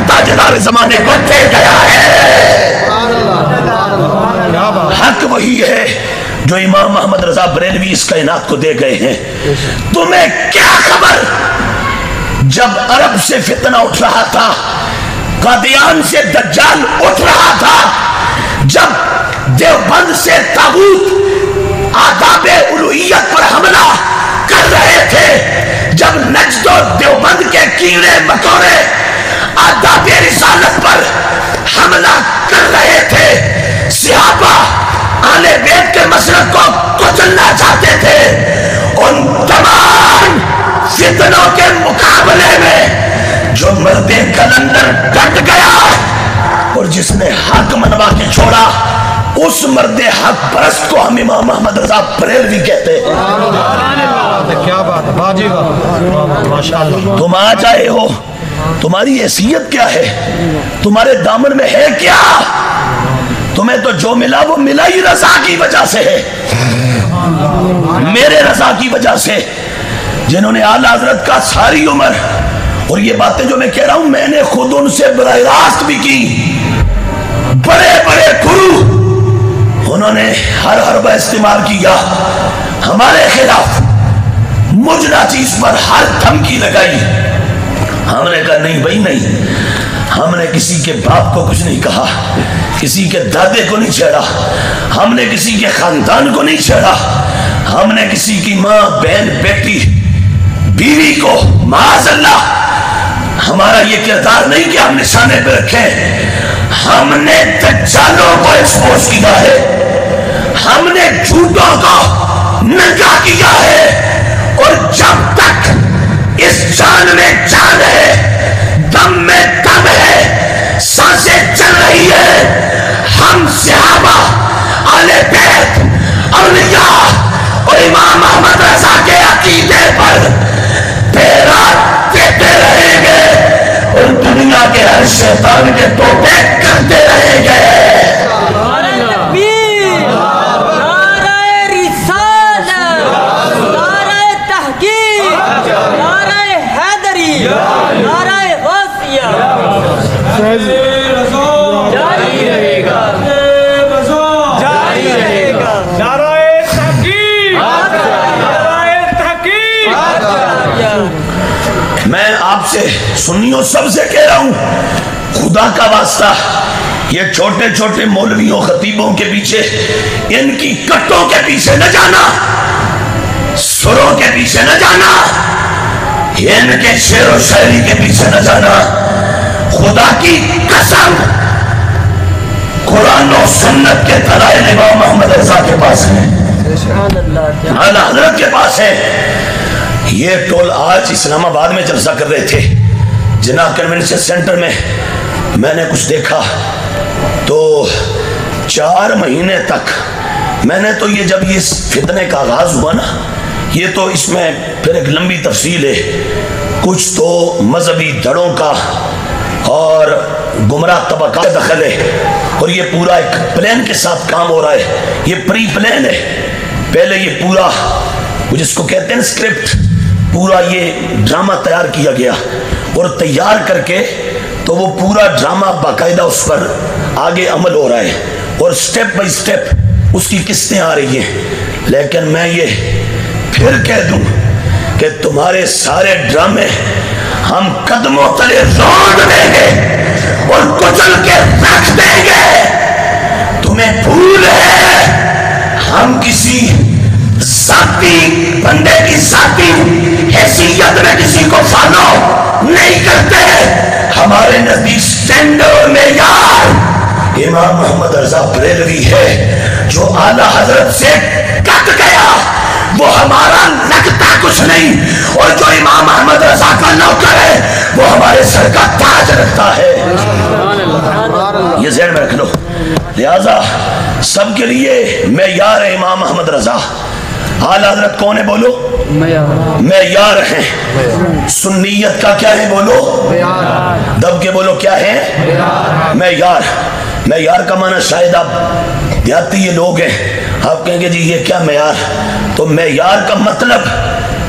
تاجدار زمانے کو دے گیا ہے۔ حق وہی ہے جو امام محمد رضا بریلوی اس کائنات کو دے گئے ہیں۔ تمہیں کیا خبر جب عرب سے فتنہ اٹھ رہا تھا، قادیان سے دجال اٹھ رہا تھا، جب دیوبند سے طاغوت آداب الوہیت پر حملہ کر رہے تھے، جب نجد و دیوبند کے کیڑے مکوڑے آداب رسالت پر حملہ کر رہے تھے، صحابہ اہل بیت کے مسلک کو کچلنا چاہتے تھے، ان تمام فتنوں کے مقابلے میں جو مرد کلندر ڈٹ گیا اور جس نے حق منوا کے چھوڑا، اس مرد حق پرست کو ہم امام محمد رضا بریلوی کہتے ہیں۔ کیا بات ہے باجی، ماشاءاللہ۔ تم آ جائے ہو، تمہاری حیثیت کیا ہے؟ تمہارے دامن میں ہے کیا؟ تمہیں تو جو ملا وہ ملا ہی رضا کی وجہ سے ہے، میرے رضا کی وجہ سے، جنہوں نے اعلیٰ حضرت کا ساری عمر، اور یہ باتیں جو میں کہہ رہا ہوں میں نے خود ان سے براہ راست بھی کی، بڑے بڑے گرو، انہوں نے ہر حربہ استعمال کیا ہمارے خلاف، مجھنا چیز پر ہر دھمکی لگائی۔ ہم نے کہا نہیں بھائی نہیں، ہم نے کسی کے باپ کو کچھ نہیں کہا، کسی کے دادے کو نہیں چھیڑا، ہم نے کسی کے خاندان کو نہیں چھیڑا، ہم نے کسی کی ماں بہن بیٹی بیوی کو، معاذ اللہ، ہمارا یہ کردار نہیں کہ ہم نشانے پہ رکھیں، ہم نے دجالوں کو ایکسپوز کیا ہے، ہم نے جھوٹوں کو ننگا کیا ہے، اور جب تک اس جان میں جان ہے، دم میں دم ہے، سانسیں چل رہی ہے، ہم صحابہ، اہل بیت، اولیاء اور امام احمد رضا کے عقیدے پر پیرات دیتے رہیں گے، اور دنیا کے ہر شیطان کے توبے کرتے رہیں گے۔ میں آپ سے سنیوں سب سے کہہ رہا ہوں، خدا کا واسطہ یہ چھوٹے چھوٹے مولویوں خطیبوں کے پیچھے، ان کی کٹوں کے پیچھے نہ جانا، سروں کے پیچھے نہ جانا، ان کے شعر و شاعری کے پیچھے نہ جانا۔ خدا کی قسم قرآن و سنت کے دلائل امام محمد رضا کے پاس ہیں، اعلیٰ حضرت کے پاس ہے۔ یہ ٹول آج اسلام آباد میں جلسہ کر رہے تھے، جناح کنونشن سینٹر میں نے کچھ دیکھا تو 4 مہینے تک میں نے تو یہ جب یہ فتنے کا آغاز ہوا نا، یہ تو اس میں پھر ایک لمبی تفصیل ہے، کچھ تو مذہبی دھڑوں کا اور گمراہ طبقات کا دخل ہے، اور یہ پورا ایک پلان کے ساتھ کام ہو رہا ہے، یہ پری پلان ہے، پہلے یہ پورا جس کو کہتے ہیں اسکرپٹ، پورا یہ ڈرامہ تیار کیا گیا، اور تیار کر کے تو وہ پورا ڈرامہ باقاعدہ اس پر آگے عمل ہو رہا ہے، اور سٹیپ بائی سٹیپ اس کی قسطیں آ رہی ہیں۔ لیکن میں یہ پھر کہہ دوں کہ تمہارے سارے ڈرامے ہم قدموں تلے روڑ دیں گے اور کچل کے رکھ دیں گے۔ تمہیں بھول ہے ہم کسی ذاتی بندے کی ذاتی حیثیت میں کسی کو فالو نہیں کرتے، ہمارے نزدیک سٹینڈرڈ معیار امام محمد رضا بریلوی ہے، جو اعلیٰ حضرت سے کٹ گیا وہ ہمارا لگتا کچھ نہیں، اور جو امام محمد رضا کا نوکر ہے وہ ہمارے سر کا تاج رکھتا ہے۔ یہ ذہن میں رکھ لو، لہذا سب کے لیے معیار ہے امام محمد رضا۔ اعلیٰ حضرت کون ہے بولو؟ معیار ہیں۔ سنیت کا کیا ہے بولو؟ دب کے بولو کیا ہے؟ معیار۔ معیار کا معنی شاید آپ دیہاتی یہ لوگ ہیں، آپ کہیں گے جی یہ کیا معیار؟ تو معیار کا مطلب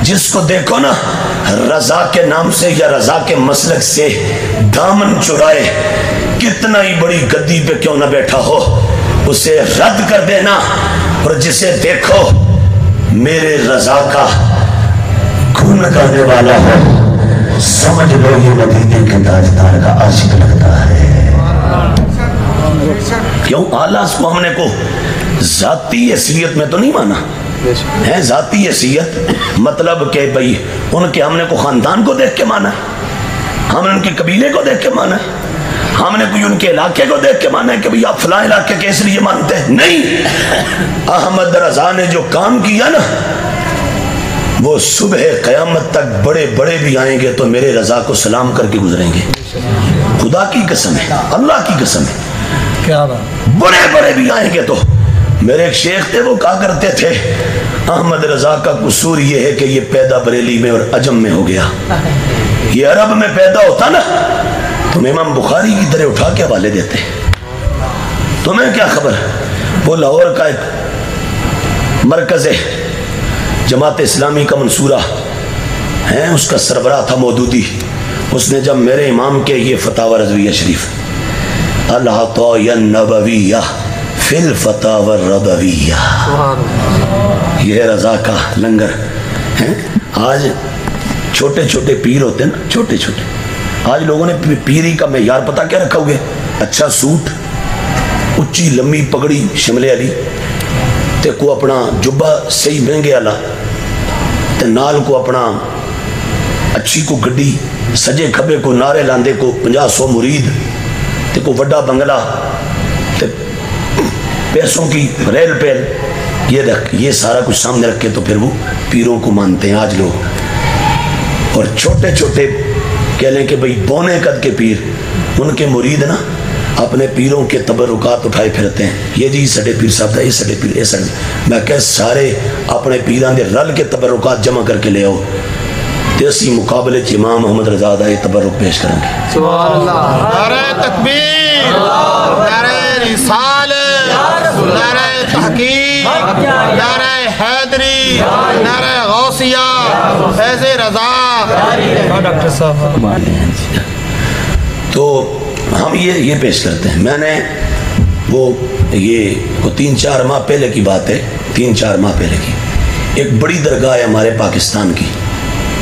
جس کو دیکھو نا رضا کے نام سے یا رضا کے مسلک سے دامن چرائے، کتنا ہی بڑی گدی پہ کیوں نہ بیٹھا ہو، اسے رد کر دینا، اور جسے دیکھو میرے رضا کا گن گانے والا ہو، سمجھ لو یہ مدینے کے تاجدار کا عاشق لگتا ہے۔ کیوں؟ اعلیٰ کو ہم نے کو ذاتی حیثیت میں تو نہیں مانا ہے، ذاتی حیثیت مطلب کہ بھئی ان کے ہم نے کو خاندان کو دیکھ کے مانا ہے، ہم نے ان کے قبیلے کو دیکھ کے مانا ہے، ہم نے کوئی ان کے علاقے کو دیکھ کے مانا ہے کہ بھئی آپ فلاں علاقے کے اس لیے مانتے ہیں، نہیں۔ احمد رضا نے جو کام کیا نا، وہ صبح قیامت تک بڑے بڑے بھی آئیں گے تو میرے رضا کو سلام کر کے گزریں گے، خدا کی قسم ہے، اللہ کی قسم ہے، کیا بات، بڑے بڑے بھی آئیں گے تو۔ میرے ایک شیخ تھے، وہ کہا کرتے تھے احمد رضا کا قصور یہ ہے کہ یہ پیدا بریلی میں اور عجم میں ہو گیا، یہ عرب میں پیدا ہوتا نا تو امام بخاری کی طرح اٹھا کے حوالے دیتے، تمہیں کیا خبر۔ وہ لاہور کا ایک مرکز ہے، جماعت اسلامی کا منصورہ ہے، اس کا سربراہ تھا مودودی، اس نے جب میرے امام کے یہ فتاوی رضویہ شریف العطایا النبویہ فی الفتاوی الرضویہ، یہ رضا کا لنگر ہے۔ آج چھوٹے چھوٹے پیر ہوتے ہیں نا، چھوٹے چھوٹے، آج لوگوں نے پیری کا معیار پتہ کیا رکھا ہوئے؟ اچھا سوٹ، اچھی لمبی پگڑی شملے والی، تے کو اپنا جبہ صحیح مہنگے والا، تے نال کو اپنا اچھی کو گڈی، سجے کھبے کو نعرے لاندے کو 50-100 مرید، تے کو وڈا بنگلہ، تے پیسوں کی ریل پیل، یہ سارا کچھ سامنے رکھ کے تو پھر وہ پیروں کو مانتے ہیں آج لوگ۔ اور چھوٹے چھوٹے کہہ لیں کہ بھئی پونے قد کے پیر، ان کے مرید نا اپنے پیروں کے تبرکات اٹھائے پھرتے ہیں، یہ جی سڈے پیر صاحب دا، یہ سڈے پیر، یہ سڈے، میں کہ سارے اپنے پیران دے رل کے تبرکات جمع کر کے لے آؤ، تے اسی مقابلے چ امام محمد رضا دا یہ تبرک پیش کریں گے۔ سبحان اللہ، نعرہ تکبیر، نعرہ رسالت، نعرہ تحقیق، نعرہ حیدری، نعرہ غوثیہ، فیض رضا۔ ڈاکٹر صاحب تو ہم یہ پیش کرتے ہیں، میں نے وہ یہ 3-4 ماہ پہلے کی بات ہے، 3-4 ماہ پہلے کی، ایک بڑی درگاہ ہے ہمارے پاکستان کی،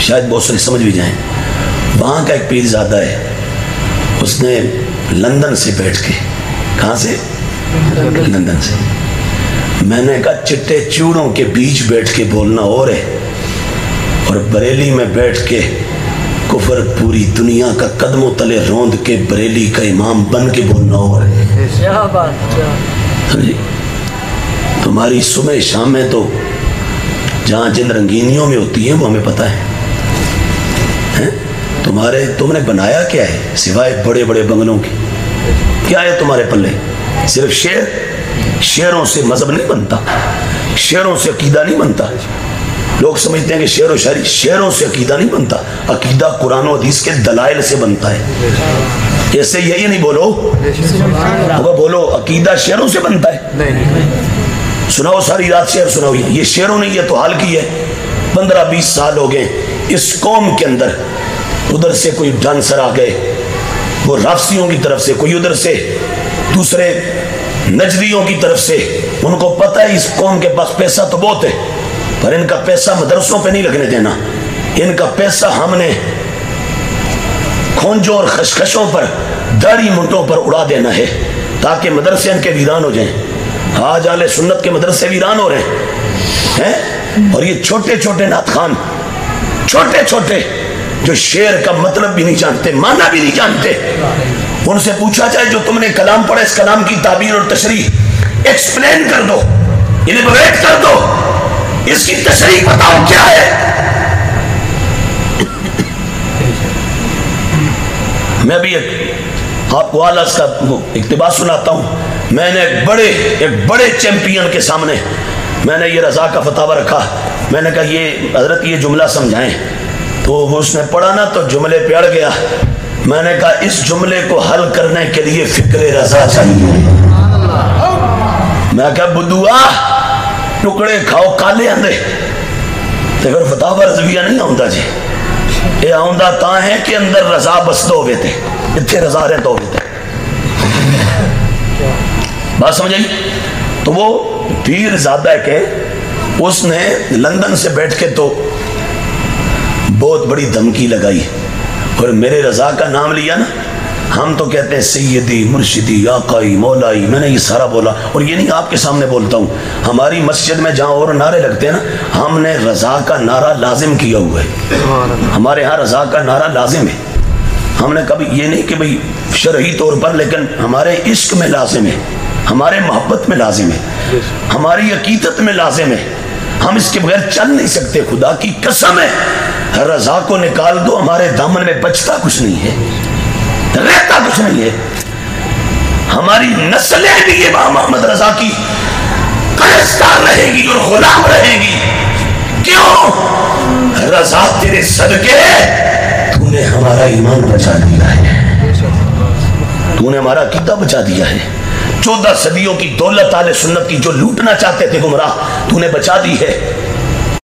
شاید بہت سارے سمجھ بھی جائیں، وہاں کا ایک پیر زادہ ہے، اس نے لندن سے بیٹھ کے، کہاں سے؟ لندن سے، میں نے کہا چٹے چوڑوں کے بیچ بیٹھ کے بولنا اور ہے، اور بریلی میں بیٹھ کے کفر پوری دنیا کا قدموں تلے روند کے بریلی کا امام بن کے بولنا اور ہے۔ سمجھے؟ تمہاری صبح شام میں تو جہاں جن رنگینیوں میں ہوتی ہیں وہ ہمیں پتہ ہے، تم نے بنایا کیا ہے سوائے بڑے بڑے بنگلوں کی؟ کیا ہے تمہارے پلے؟ صرف شعروں سے مذہب نہیں بنتا، شعروں سے عقیدہ نہیں بنتا۔ لوگ سمجھتے ہیں کہ شعر و شاعری، شعروں سے عقیدہ نہیں بنتا، عقیدہ قرآن و حدیث کے دلائل سے بنتا ہے۔ ایسے یہی نہیں بولو، بولو عقیدہ شعروں سے بنتا ہے، سناؤ ساری رات شعر سناؤ، یہ شعروں نہیں، یہ تو حال کی ہے۔ 15-20 سال ہو گئے اس قوم کے اندر، ادھر سے کوئی ڈانسر آ گئے وہ رافسیوں کی طرف سے، کوئی ادھر سے دوسرے نجدیوں کی طرف سے، ان کو پتہ ہے اس قوم کے پاس پیسہ تو بہت ہے، پر ان کا پیسہ مدرسوں پہ نہیں لگنے دینا، ان کا پیسہ ہم نے کھونجوں اور خشخشوں پر، داڑھی منٹوں پر اڑا دینا ہے تاکہ مدرسے ان کے ویران ہو جائیں۔ آج اہل سنت کے مدرسے ویران ہو رہے ہیں، اور یہ چھوٹے چھوٹے نعت خوان، چھوٹے چھوٹے جو شعر کا مطلب بھی نہیں جانتے، معنی بھی نہیں جانتے، ان سے پوچھا جائے جو تم نے کلام پڑھا اس کلام کی تعبیر اور تشریح ایکسپلین کر دو، الیبوریٹ کر دو، اس کی تشریح بتاؤ کیا ہے۔ میں بھی آپ کو آلس کا اقتباس سناتا ہوں۔ میں نے ایک بڑے چیمپئن کے سامنے میں نے یہ رضا کا فتاوی رکھا، میں نے کہا یہ حضرت یہ جملہ سمجھائیں، تو وہ اس نے پڑھا نا تو جملے پہ اڑ گیا۔ میں نے کہا اس جملے کو حل کرنے کے لیے فکر رضا چاہیے۔ میں کہا بدعا ٹکڑے کھاؤ کالے اندے تو پھر فتاوی رضویہ نہیں آتا جی، یہ آؤندہ تاں ہے کہ اندر رضا بسدو ہوئے تھے، اتھے رضا رہتا ہوئے تھے. بات سمجھ آئی؟ تو وہ پیر زادہ ہے کہ اس نے لندن سے بیٹھ کے تو بہت بڑی دھمکی لگائی اور میرے رضا کا نام لیا نا. ہم تو کہتے ہیں سیدی مرشدی آقائی مولائی، میں نے یہ سارا بولا اور یہ نہیں آپ کے سامنے بولتا ہوں. ہماری مسجد میں جہاں اور نعرے لگتے ہیں نا، ہم نے رضا کا نعرہ لازم کیا ہوا ہے. ہمارے ہاں رضا کا نعرہ لازم ہے. ہم نے کبھی یہ نہیں کہ بھئی شرعی طور پر، لیکن ہمارے عشق میں لازم ہے، ہمارے محبت میں لازم ہے، ہماری عقیدت میں لازم ہے. ہم اس کے بغیر چل نہیں سکتے. خدا کی قسم ہے، رضا کو نکال دو ہمارے دامن میں بچتا کچھ نہیں ہے، رہتا کچھ نہیں ہے. ہماری نسلیں بھی یہ محمد رضا کی پرستار رہے گی اور غلام رہے گی. کیوں؟ رضا تیرے صدقے تو نے ہمارا ایمان بچا دیا ہے، تو نے ہمارا عقیدہ بچا دیا ہے. 14 صدیوں کی دولت اہل سنت کی جو لوٹنا چاہتے تھے گمراہ، تو نے بچا دی ہے.